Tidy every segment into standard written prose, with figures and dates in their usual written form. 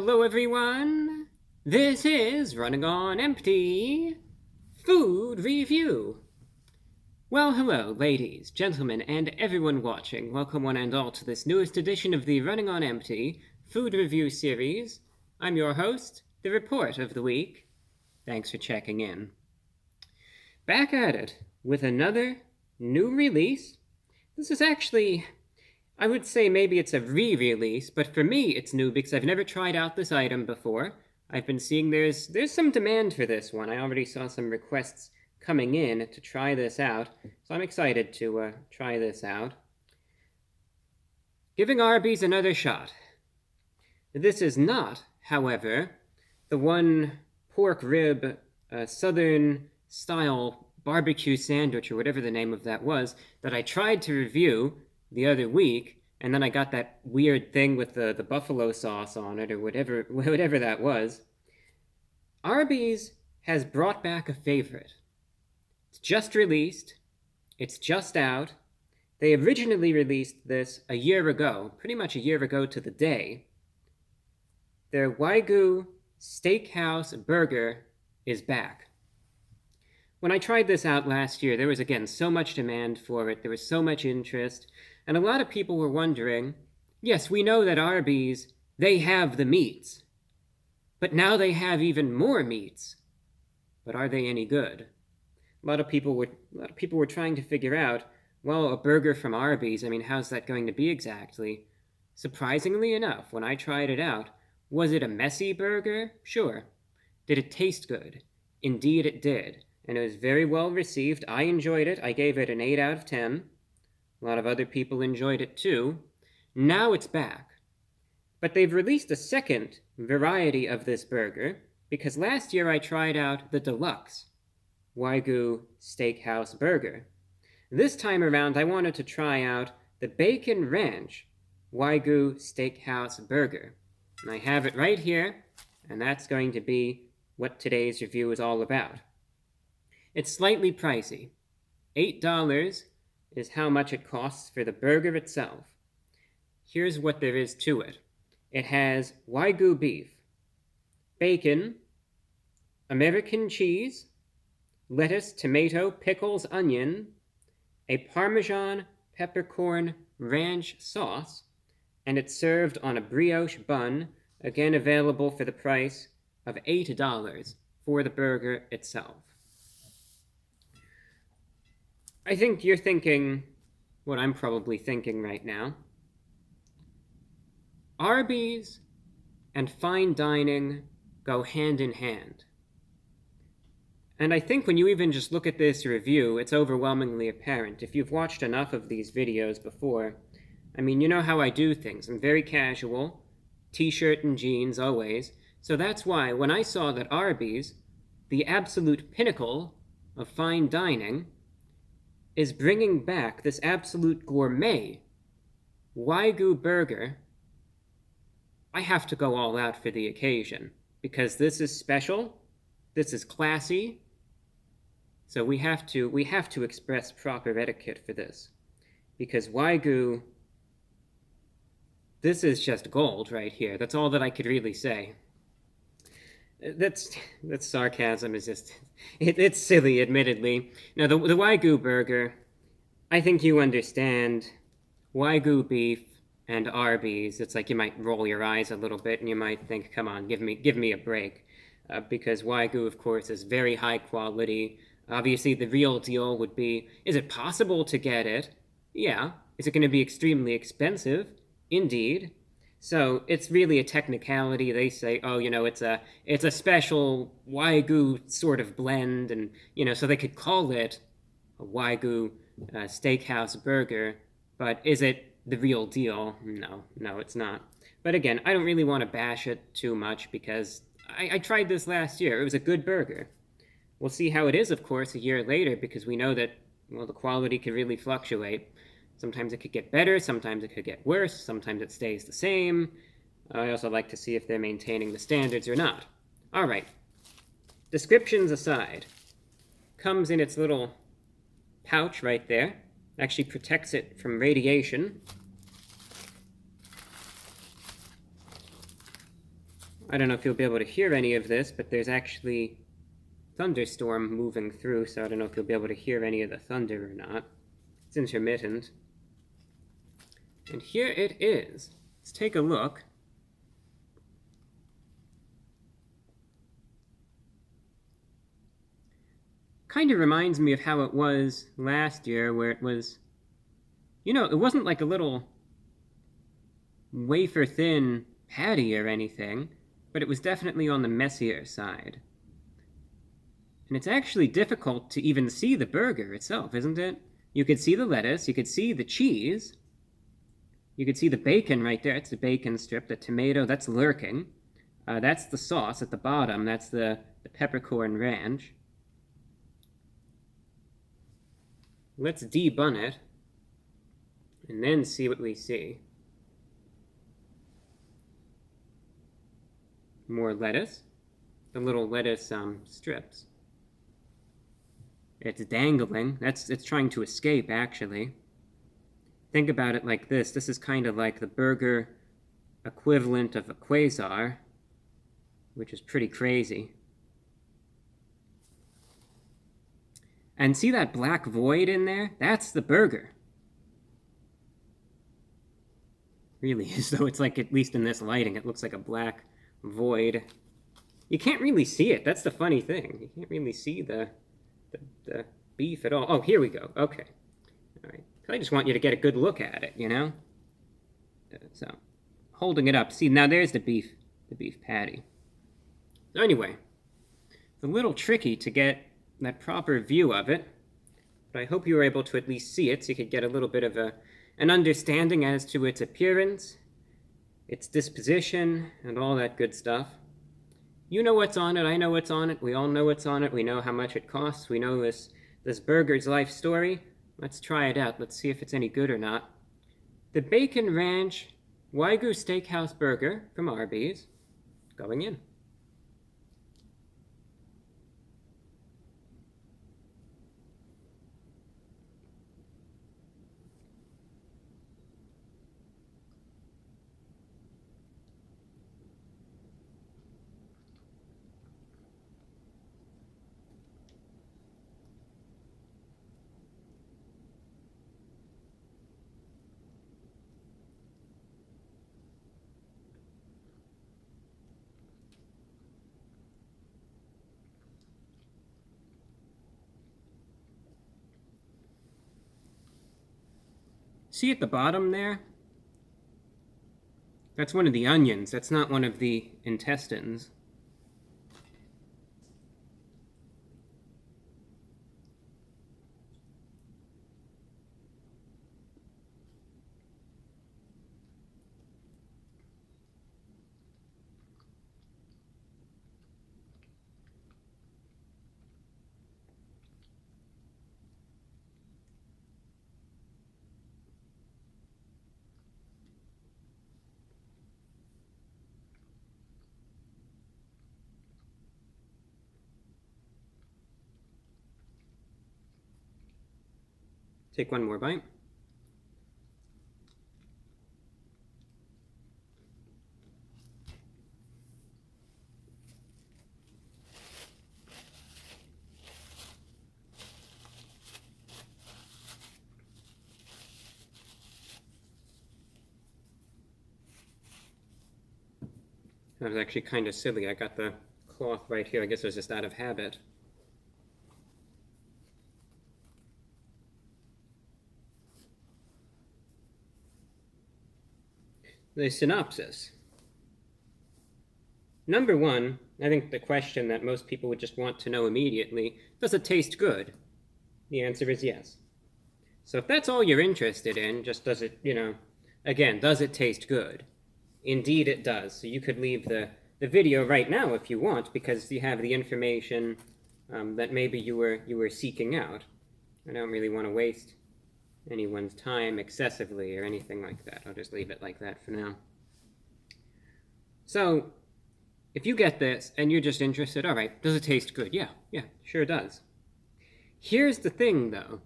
Hello everyone! This is Running on Empty Food Review. Well, hello ladies, gentlemen, and everyone watching. Welcome one and all to this newest edition of the Running on Empty Food Review series. I'm your host, The Report of the Week. Thanks for checking in. Back at it with another new release. This is actually, I would say maybe it's a re-release, but for me it's new because I've never tried out this item before. I've been seeing there's some demand for this one. I already saw some requests coming in to try this out, so I'm excited to try this out. Giving Arby's another shot. This is not, however, the one pork rib southern-style barbecue sandwich, or whatever the name of that was, that I tried to review the other week, and then I got that weird thing with the buffalo sauce on it, or whatever that was. Arby's has brought back a favorite. It's just released. It's just out. They originally released this a year ago, pretty much a year ago to the day. Their Wagyu Steakhouse Burger is back. When I tried this out last year, there was again so much demand for it, there was so much interest, and a lot of people were wondering, yes, we know that Arby's, they have the meats, but now they have even more meats. But are they any good? A lot of people were trying to figure out, well, a burger from Arby's, I mean, how's that going to be exactly? Surprisingly enough, when I tried it out, was it a messy burger? Sure. Did it taste good? Indeed it did. And it was very well received. I enjoyed it. I gave it an 8 out of 10. A lot of other people enjoyed it too. Now it's back. But they've released a second variety of this burger, because last year I tried out the deluxe Wagyu Steakhouse Burger. This time around I wanted to try out the Bacon Ranch Wagyu Steakhouse Burger. And I have it right here, and that's going to be what today's review is all about. It's slightly pricey. $8 is how much it costs for the burger itself. Here's what there is to it. It has Wagyu beef, bacon, American cheese, lettuce, tomato, pickles, onion, a Parmesan Peppercorn Ranch Sauce, and it's served on a brioche bun, again available for the price of $8 for the burger itself. I think you're thinking what I'm probably thinking right now. Arby's and fine dining go hand in hand. And I think when you even just look at this review, it's overwhelmingly apparent. If you've watched enough of these videos before, I mean, you know how I do things. I'm very casual, t-shirt and jeans always. So that's why when I saw that Arby's, the absolute pinnacle of fine dining, is bringing back this absolute gourmet Wagyu burger, I have to go all out for the occasion, because this is special, this is classy, so we have to express proper etiquette for this, because Wagyu, this is just gold right here. That's all that I could really say. That's sarcasm is just, it's silly, admittedly. Now, the Wagyu burger, I think you understand. Wagyu beef and Arby's, it's like you might roll your eyes a little bit and you might think, come on, give me a break. Because Wagyu, of course, is very high quality. Obviously, the real deal would be, is it possible to get it? Yeah. Is it going to be extremely expensive? Indeed. So it's really a technicality. They say, oh, you know, it's a special Wagyu sort of blend, and, you know, so they could call it a Wagyu Steakhouse Burger, but is it the real deal? No, it's not. But again, I don't really want to bash it too much, because I tried this last year. It was a good burger. We'll see how it is, of course, a year later, because we know that, well, the quality can really fluctuate. Sometimes it could get better, sometimes it could get worse, sometimes it stays the same. I also like to see if they're maintaining the standards or not. All right. Descriptions aside, comes in its little pouch right there. Actually protects it from radiation. I don't know if you'll be able to hear any of this, but there's actually thunderstorm moving through, so I don't know if you'll be able to hear any of the thunder or not. It's intermittent. And here it is. Let's take a look. Kind of reminds me of how it was last year, where it was, it wasn't like a little wafer-thin patty or anything, but it was definitely on the messier side. And it's actually difficult to even see the burger itself, isn't it? You could see the lettuce, you could see the cheese, you could see the bacon right there. It's the bacon strip, the tomato, that's lurking. That's the sauce at the bottom, that's the peppercorn ranch. Let's debun it, and then see what we see. More lettuce. The little lettuce strips. It's dangling. It's trying to escape, actually. Think about it like this. This is kind of like the burger equivalent of a quasar, which is pretty crazy. And see that black void in there? That's the burger. Really, as though it's like, at least in this lighting, it looks like a black void. You can't really see it. That's the funny thing. You can't really see the beef at all. Oh, here we go. Okay. All right. I just want you to get a good look at it, So, holding it up. See, now there's the beef patty. So anyway, it's a little tricky to get that proper view of it, but I hope you were able to at least see it so you could get a little bit of an understanding as to its appearance, its disposition, and all that good stuff. You know what's on it, I know what's on it, we all know what's on it, we know how much it costs, we know this burger's life story. Let's try it out, let's see if it's any good or not. The Bacon Ranch Wagyu Steakhouse Burger from Arby's, going in. See at the bottom there? That's one of the onions. That's not one of the intestines. Take one more bite. That was actually kind of silly. I got the cloth right here. I guess it was just out of habit. The synopsis. Number one, I think the question that most people would just want to know immediately, does it taste good? The answer is yes. So if that's all you're interested in, just does it, again, does it taste good? Indeed it does. So you could leave the video right now if you want, because you have the information that maybe you were seeking out. I don't really want to waste anyone's time excessively or anything like that. I'll just leave it like that for now. So, if you get this and you're just interested, all right, does it taste good? Yeah, sure does. Here's the thing, though,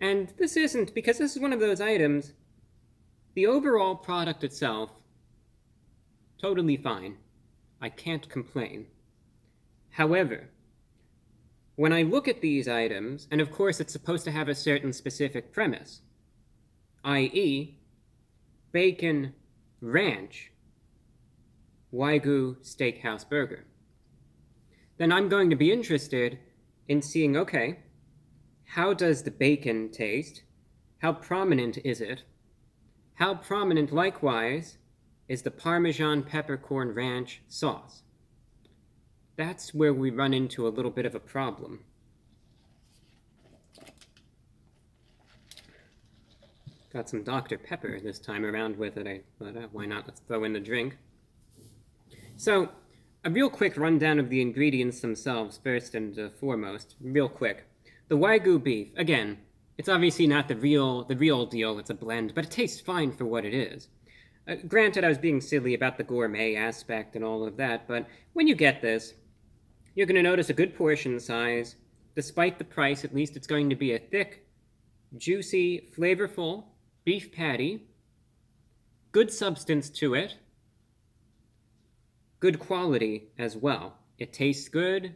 and this isn't, because this is one of those items, the overall product itself, totally fine. I can't complain. However, when I look at these items, and of course it's supposed to have a certain specific premise, i.e., bacon ranch Wagyu Steakhouse Burger, then I'm going to be interested in seeing, okay, how does the bacon taste? How prominent is it? How prominent, likewise, is the Parmesan Peppercorn Ranch Sauce? That's where we run into a little bit of a problem. Got some Dr. Pepper this time around with it. I thought, why not? Let's throw in the drink. So, a real quick rundown of the ingredients themselves, first and foremost. Real quick. The Wagyu beef, again, it's obviously not the real deal. It's a blend, but it tastes fine for what it is. Granted, I was being silly about the gourmet aspect and all of that, but when you get this, you're going to notice a good portion size. Despite the price, at least it's going to be a thick, juicy, flavorful beef patty. Good substance to it. Good quality as well. It tastes good.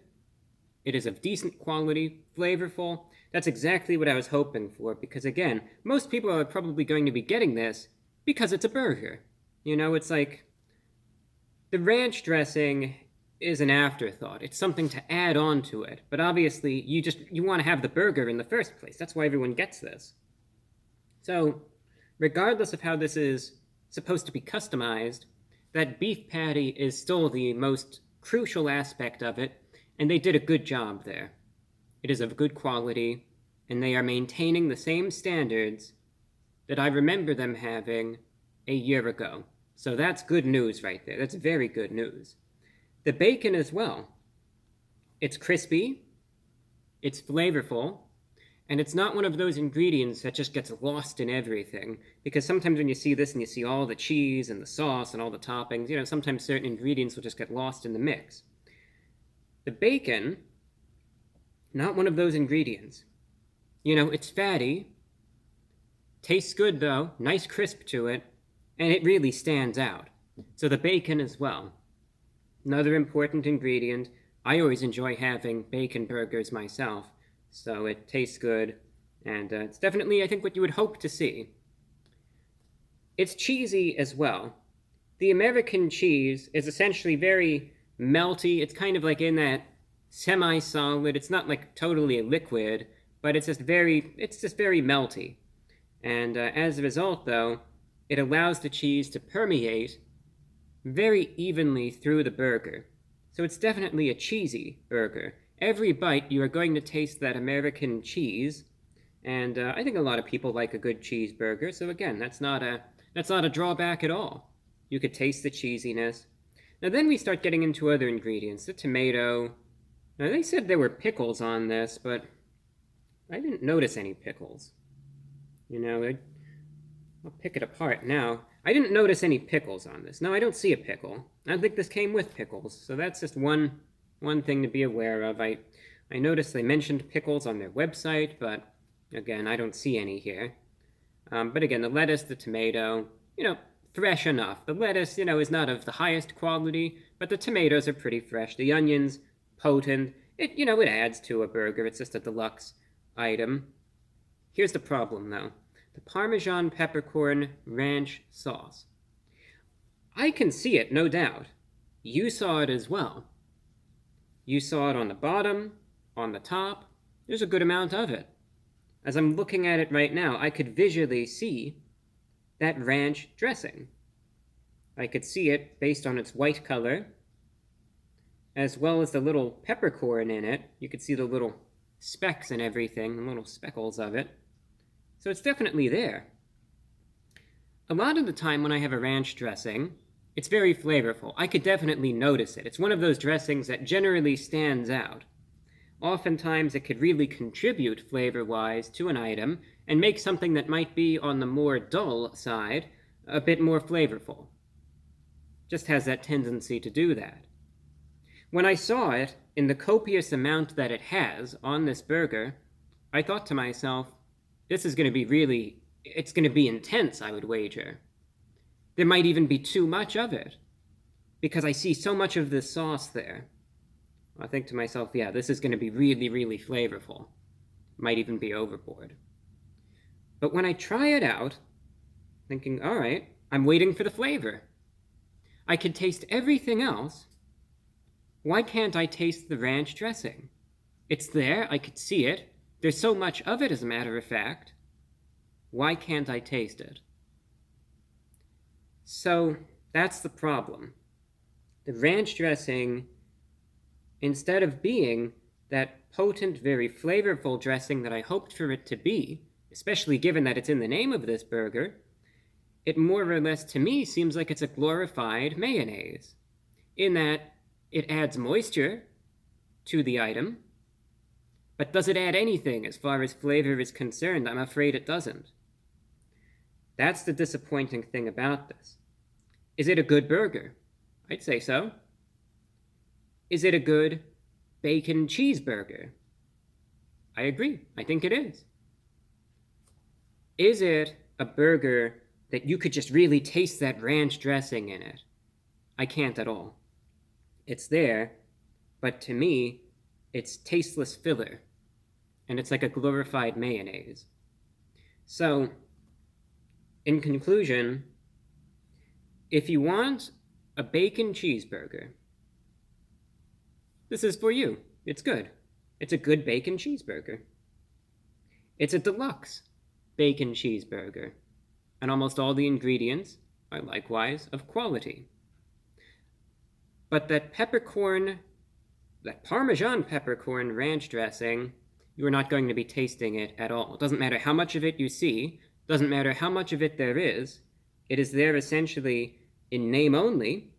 It is of decent quality, flavorful. That's exactly what I was hoping for, because again, most people are probably going to be getting this because it's a burger. You know, it's like the ranch dressing is an afterthought. It's something to add on to it. But obviously, you want to have the burger in the first place. That's why everyone gets this. So, regardless of how this is supposed to be customized, that beef patty is still the most crucial aspect of it, and they did a good job there. It is of good quality, and they are maintaining the same standards that I remember them having a year ago. So that's good news right there. That's very good news. The bacon as well. It's crispy, it's flavorful, and it's not one of those ingredients that just gets lost in everything. Because sometimes when you see this and you see all the cheese and the sauce and all the toppings, sometimes certain ingredients will just get lost in the mix. The bacon, not one of those ingredients. It's fatty, tastes good though, nice crisp to it, and it really stands out. So the bacon as well. Another important ingredient. I always enjoy having bacon burgers myself, so it tastes good, and it's definitely, I think, what you would hope to see. It's cheesy as well. The American cheese is essentially very melty. It's kind of like in that semi-solid. It's not like totally liquid, but it's just very melty. And as a result, though, it allows the cheese to permeate very evenly through the burger. So it's definitely a cheesy burger. Every bite, you are going to taste that American cheese, and I think a lot of people like a good cheeseburger. So again, that's not a drawback at all. You could taste the cheesiness. Now then we start getting into other ingredients. The tomato. Now they said there were pickles on this, but I didn't notice any pickles. I'll pick it apart now. I didn't notice any pickles on this. No, I don't see a pickle. I think this came with pickles, so that's just one thing to be aware of. I noticed they mentioned pickles on their website, but again, I don't see any here. But again, the lettuce, the tomato, fresh enough. The lettuce, is not of the highest quality, but the tomatoes are pretty fresh. The onions, potent. It adds to a burger. It's just a deluxe item. Here's the problem, though. The Parmesan Peppercorn Ranch Sauce. I can see it, no doubt. You saw it as well. You saw it on the bottom, on the top. There's a good amount of it. As I'm looking at it right now, I could visually see that ranch dressing. I could see it based on its white color, as well as the little peppercorn in it. You could see the little specks and everything, the little speckles of it. So it's definitely there. A lot of the time when I have a ranch dressing, it's very flavorful. I could definitely notice it. It's one of those dressings that generally stands out. Oftentimes it could really contribute flavor-wise to an item and make something that might be on the more dull side a bit more flavorful. Just has that tendency to do that. When I saw it in the copious amount that it has on this burger, I thought to myself, this is going to be it's going to be intense, I would wager. There might even be too much of it. because I see so much of this sauce there. I think to myself, yeah, this is going to be really, really flavorful. Might even be overboard. But when I try it out, thinking, all right, I'm waiting for the flavor. I could taste everything else. Why can't I taste the ranch dressing? It's there, I could see it. There's so much of it, as a matter of fact. Why can't I taste it? So that's the problem. The ranch dressing, instead of being that potent, very flavorful dressing that I hoped for it to be, especially given that it's in the name of this burger, it more or less to me seems like it's a glorified mayonnaise, in that it adds moisture to the item, but does it add anything as far as flavor is concerned? I'm afraid it doesn't. That's the disappointing thing about this. Is it a good burger? I'd say so. Is it a good bacon cheeseburger? I agree. I think it is. Is it a burger that you could just really taste that ranch dressing in it? I can't at all. It's there, but to me, it's tasteless filler, and it's like a glorified mayonnaise. So, in conclusion, if you want a bacon cheeseburger, this is for you. It's good. It's a good bacon cheeseburger. It's a deluxe bacon cheeseburger, and almost all the ingredients are likewise of quality. But that Parmesan Peppercorn Ranch dressing, you are not going to be tasting it at all. It doesn't matter how much of it you see, doesn't matter how much of it there is. It is there essentially in name only.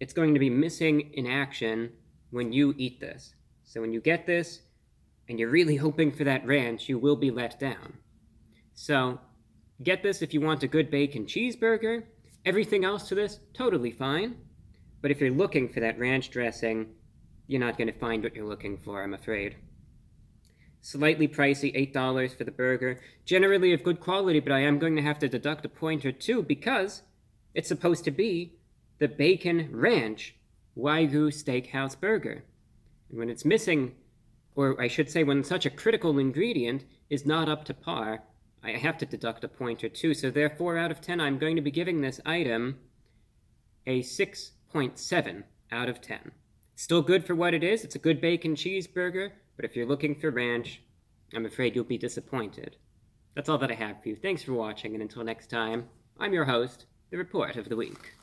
It's going to be missing in action when you eat this. So when you get this, and you're really hoping for that ranch, you will be let down. So get this if you want a good bacon cheeseburger. Everything else to this, totally fine. But if you're looking for that ranch dressing, you're not going to find what you're looking for, I'm afraid. Slightly pricey, $8 for the burger. Generally of good quality, but I am going to have to deduct a point or two because it's supposed to be the Bacon Ranch Wagyu Steakhouse Burger. And when it's missing, or I should say when such a critical ingredient is not up to par, I have to deduct a point or two. So therefore, out of 10, I'm going to be giving this item a 6.7 out of 10. Still good for what it is. It's a good bacon cheeseburger, but if you're looking for ranch, I'm afraid you'll be disappointed. That's all that I have for you. Thanks for watching, and until next time, I'm your host, The Report of the Week.